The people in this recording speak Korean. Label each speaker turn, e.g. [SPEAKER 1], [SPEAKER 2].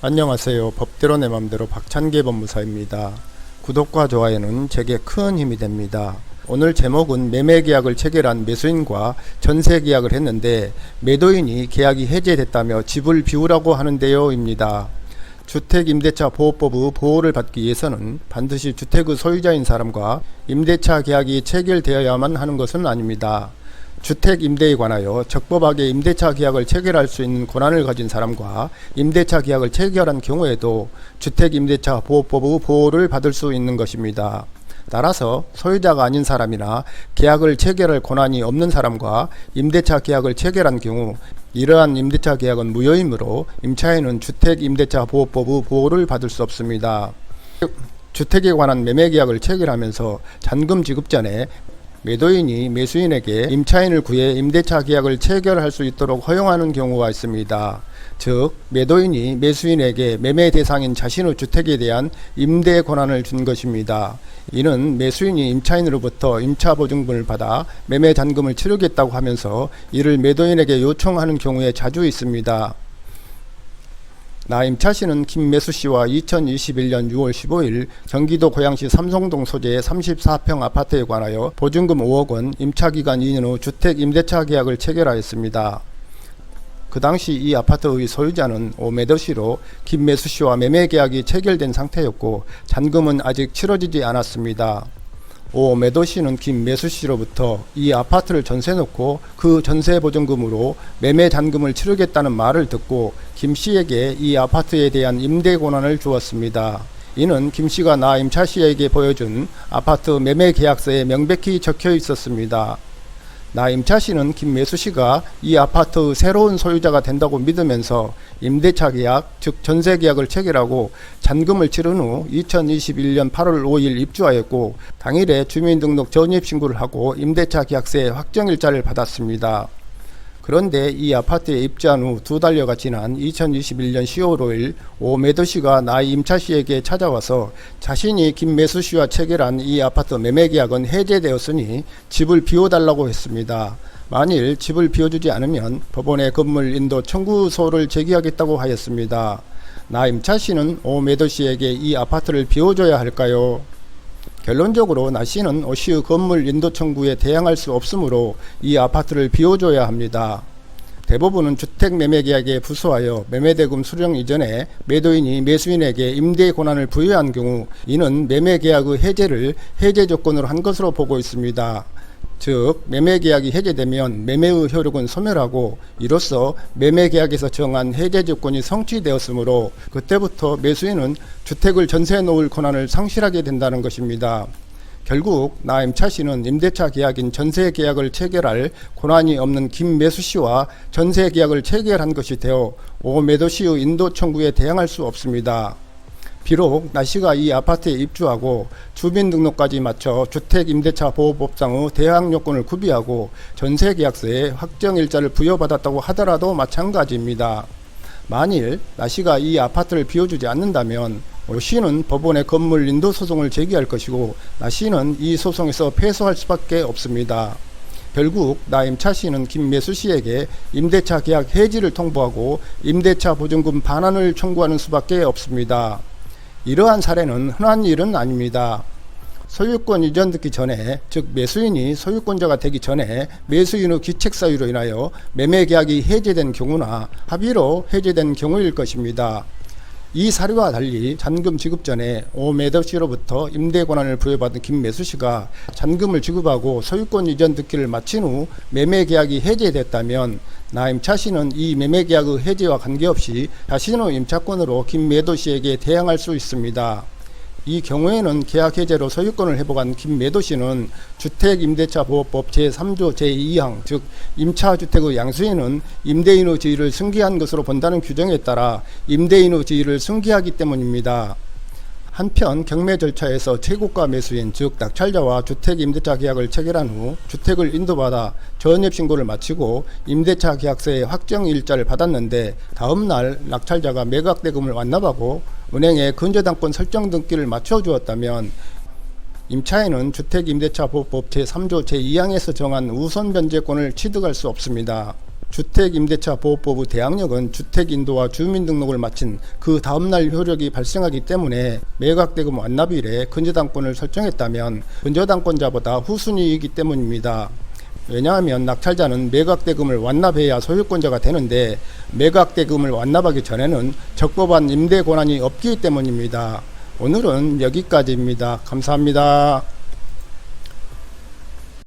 [SPEAKER 1] 안녕하세요. 법대로 내 맘대로 박찬계 법무사입니다. 구독과 좋아요는 제게 큰 힘이 됩니다. 오늘 제목은 매매계약을 체결한 매수인과 전세계약을 했는데 매도인이 계약이 해제됐다며 집을 비우라고 하는데요 입니다. 주택임대차 보호법의 보호를 받기 위해서는 반드시 주택의 소유자인 사람과 임대차 계약이 체결되어야만 하는 것은 아닙니다. 주택 임대에 관하여 적법하게 임대차 계약을 체결할 수 있는 권한을 가진 사람과 임대차 계약을 체결한 경우에도 주택 임대차 보호법의 보호를 받을 수 있는 것입니다. 따라서 소유자가 아닌 사람이나 계약을 체결할 권한이 없는 사람과 임대차 계약을 체결한 경우 이러한 임대차 계약은 무효이므로 임차인은 주택 임대차 보호법의 보호를 받을 수 없습니다. 주택에 관한 매매 계약을 체결하면서 잔금 지급 전에 매도인이 매수인에게 임차인을 구해 임대차 계약을 체결할 수 있도록 허용하는 경우가 있습니다. 즉 매도인이 매수인에게 매매 대상인 자신의 주택에 대한 임대 권한을 준 것입니다. 이는 매수인이 임차인으로부터 임차보증금을 받아 매매 잔금을 치르겠다고 하면서 이를 매도인에게 요청하는 경우에 자주 있습니다. 나 임차씨는 김매수씨와 2021년 6월 15일 경기도 고양시 삼성동 소재의 34평 아파트에 관하여 보증금 5억원, 임차기간 2년 후 주택 임대차 계약을 체결하였습니다. 그 당시 이 아파트의 소유자는 오매도씨로 김매수씨와 매매계약이 체결된 상태였고 잔금은 아직 치러지지 않았습니다. 오매도씨는 김매수씨로부터 이 아파트를 전세 놓고 그 전세 보증금으로 매매 잔금을 치르겠다는 말을 듣고 김씨에게 이 아파트에 대한 임대 권한을 주었습니다. 이는 김씨가 나 임차씨에게 보여준 아파트 매매 계약서에 명백히 적혀 있었습니다. 나 임차씨는 김매수씨가 이 아파트의 새로운 소유자가 된다고 믿으면서 임대차 계약, 즉 전세 계약을 체결하고 잔금을 치른 후 2021년 8월 5일 입주하였고 당일에 주민등록 전입신고를 하고 임대차 계약서의 확정일자를 받았습니다. 그런데 이 아파트에 입주한 후 2달여가 지난 2021년 10월 5일 오매도씨가 나 임차씨에게 찾아와서 자신이 김매수씨와 체결한 이 아파트 매매계약은 해제되었으니 집을 비워달라고 했습니다. 만일 집을 비워주지 않으면 법원에 건물 인도 청구소를 제기하겠다고 하였습니다. 나 임차씨는 오매도씨에게 이 아파트를 비워줘야 할까요? 결론적으로 나씨는 오씨의 건물 인도 청구에 대항할 수 없으므로 이 아파트를 비워줘야 합니다. 대부분은 주택 매매계약에 부수하여 매매대금 수령 이전에 매도인이 매수인에게 임대 권한을 부여한 경우 이는 매매계약의 해제를 해제 조건으로 한 것으로 보고 있습니다. 즉 매매계약이 해제되면 매매의 효력은 소멸하고 이로써 매매계약에서 정한 해제 조건이 성취되었으므로 그때부터 매수인은 주택을 전세에 놓을 권한을 상실하게 된다는 것입니다. 결국 나 임차씨는 임대차 계약인 전세계약을 체결할 권한이 없는 김매수씨와 전세계약을 체결한 것이 되어 오매도씨의 인도 청구에 대항할 수 없습니다. 비록 나씨가 이 아파트에 입주하고 주민등록까지 마쳐 주택임대차보호법상의 대항요건을 구비하고 전세계약서에 확정일자를 부여받았다고 하더라도 마찬가지입니다. 만일 나씨가 이 아파트를 비워주지 않는다면 오씨는 법원에 건물 인도 소송을 제기할 것이고 나씨는 이 소송에서 패소할 수밖에 없습니다. 결국 나 임차씨는 김매수씨에게 임대차 계약 해지를 통보하고 임대차 보증금 반환을 청구하는 수밖에 없습니다. 이러한 사례는 흔한 일은 아닙니다. 소유권 이전 듣기 전에, 즉 매수인이 소유권자가 되기 전에 매수인의 기책사유로 인하여 매매계약이 해제된 경우나 합의로 해제된 경우일 것입니다. 이 사례와 달리 잔금 지급 전에 오매도씨로부터 임대 권한을 부여받은 김매수씨가 잔금을 지급하고 소유권 이전 듣기를 마친 후 매매계약이 해제됐다면 나 임차씨는 이 매매계약의 해제와 관계없이 자신의 임차권으로 김매도씨에게 대항할 수 있습니다. 이 경우에는 계약 해제로 소유권을 회복한 김매도씨는 주택임대차보호법 제3조 제2항 즉 임차주택의 양수인은 임대인의 지위를 승계한 것으로 본다는 규정에 따라 임대인의 지위를 승계하기 때문입니다. 한편 경매 절차에서 최고가 매수인 즉 낙찰자와 주택임대차 계약을 체결한 후 주택을 인도받아 전입신고를 마치고 임대차 계약서의 확정일자를 받았는데 다음날 낙찰자가 매각대금을 완납하고 은행에 근저당권 설정 등기를 맞춰주었다면 임차인은 주택임대차보호법 제3조 제2항에서 정한 우선 변제권을 취득할 수 없습니다. 주택임대차보호법의 대항력은 주택인도와 주민등록을 마친 그 다음날 효력이 발생하기 때문에 매각대금 완납일에 근저당권을 설정했다면 근저당권자보다 후순위이기 때문입니다. 왜냐하면 낙찰자는 매각대금을 완납해야 소유권자가 되는데 매각대금을 완납하기 전에는 적법한 임대 권한이 없기 때문입니다. 오늘은 여기까지입니다. 감사합니다.